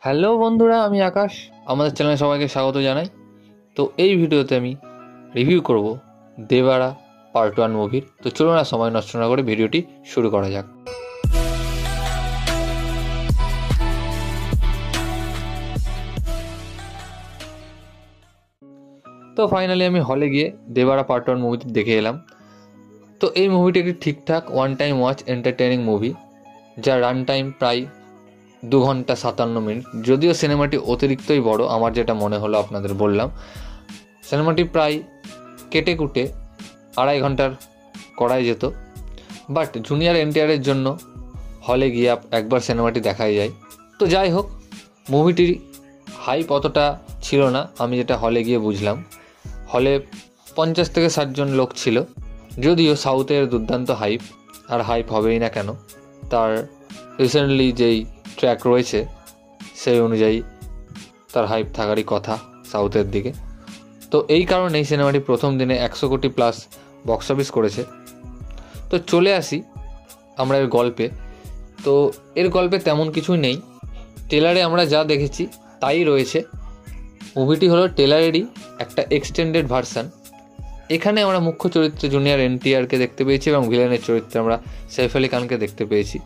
Hello বন্ধুরা, আমি আকাশ। আমাদের চ্যানেলে সবাইকে স্বাগত জানাই। তো এই ভিডিওতে আমি রিভিউ করব দেবারা পার্ট 1 মুভির। তো চলুন না সময় নষ্ট না করে ভিডিওটি শুরু করা যাক। তো ফাইনালি আমি হলে গিয়ে দেবারা পার্ট 1 মুভিটি দেখে এলাম। তো এই মুভিটি একটি ঠিকঠাক one time watch entertaining movie, যার রান টাইম প্রায় 2 ঘন্টা 57 মিনিট। যদিও সিনেমাটি অতিরিক্তই বড়, আমার যেটা মনে হলো আপনাদের বললাম। সিনেমাটি প্রায় কেটে কুটে 2.5 ঘন্টার করাই যেত, বাট জুনিয়র এনটিআরের জন্য হলে গিয়ে একবার সিনেমাটি দেখাই যায়। তো যাই হোক, মুভিটির হাইপ অতটা ছিল না, আমি যেটা হলে গিয়ে বুঝলাম। হলে 50 থেকে 60 জন লোক ছিল। যদিও সাউথের দুর্দান্ত হাইপ, আর হাইপ হবেই না কেন, তার রিসেন্টলি যেই ট্র্যাক রয়েছে সেই অনুযায়ী তার হাইপ থাকারই কথা সাউথের দিকে। তো এই কারণেই সিনেমাটি প্রথম দিনে 100 কোটি প্লাস বক্স অফিস করেছে। তো চলে আসি আমরা এর গল্পে। তো এর গল্পে তেমন কিছুই নেই, ট্রেলারে আমরা যা দেখেছি তাই রয়েছে। মুভিটি হলো ট্রেলারেরই একটা এক্সটেন্ডেড ভার্সান। এখানে আমরা মুখ্য চরিত্রে জুনিয়র এনটিআরকে দেখতে পেয়েছি এবং ভিলেনের চরিত্রে আমরা সৈফ আলি খানকে দেখতে পেয়েছি।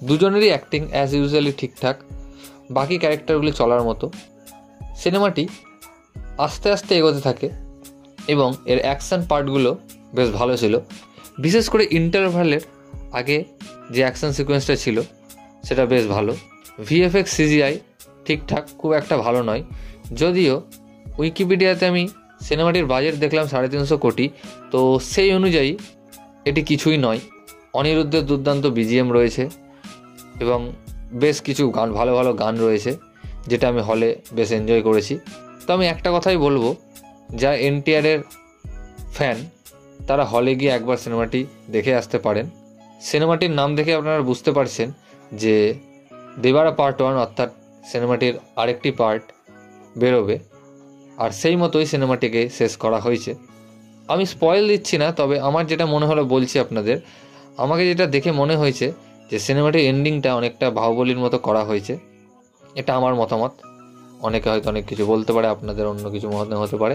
দুজনেরই অ্যাক্টিং অ্যাজ ইউজুয়ালি ঠিকঠাক, বাকি ক্যারেক্টারগুলি চলার মতো। সিনেমাটি আস্তে আস্তে এগোতে থাকে এবং এর অ্যাকশান পার্টগুলো বেশ ভালো ছিল। বিশেষ করে ইন্টারভালের আগে যে অ্যাকশান সিকোয়েন্সটা ছিল সেটা বেশ ভালো। ভিএফএক্স সিজিআই ঠিকঠাক, খুব একটা ভালো নয়। যদিও উইকিপিডিয়াতে আমি সিনেমাটির বাজেট দেখলাম 350 কোটি, তো সেই অনুযায়ী এটি কিছুই নয়। অনিরুদ্ধের দুর্দান্ত বিজিএম রয়েছে এবং বেশ কিছু গান, ভালো ভালো গান রয়েছে, যেটা আমি হলে বেশ এনজয় করেছি। তো আমি একটা কথাই বলবো, যা এনটিআরের ফ্যান তারা হলে গিয়ে একবার সিনেমাটি দেখে আসতে পারেন। সিনেমাটির নাম দেখে আপনারা বুঝতে পারছেন যে দেবারা পার্ট 1, অর্থাৎ সিনেমাটির আরেকটি পার্ট বেরোবে, আর সেই মতোই সিনেমাটিকে শেষ করা হয়েছে। আমি স্পয়েল দিচ্ছি না, তবে আমার যেটা মনে হলো বলছি আপনাদের। আমাকে যেটা দেখে মনে হয়েছে যে সিনেমাটির এন্ডিংটা অনেকটা বাহুবলীর মতো করা হয়েছে। এটা আমার মতামত, অনেকে হয়তো অনেক কিছু বলতে পারে, আপনাদের অন্য কিছু মনে হতে পারে।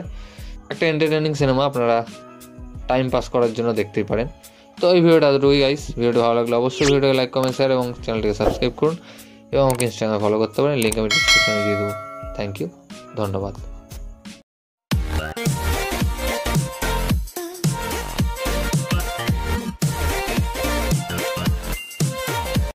একটা এন্টারটেইনিং সিনেমা, আপনারা টাইম পাস করার জন্য দেখতেই পারেন। তো এই ভিডিওটা এতটুকুই গাইস। ভিডিওটা ভালো লাগলে অবশ্যই ভিডিওকে লাইক, কমেন্ট, শেয়ার এবং চ্যানেলটিকে সাবস্ক্রাইব করুন এবং আমাকে ইনস্টাগ্রামে ফলো করতে পারেন, লিঙ্ক আমি ডিসক্রিপশনে দিয়ে দেবো। থ্যাংক ইউ, ধন্যবাদ।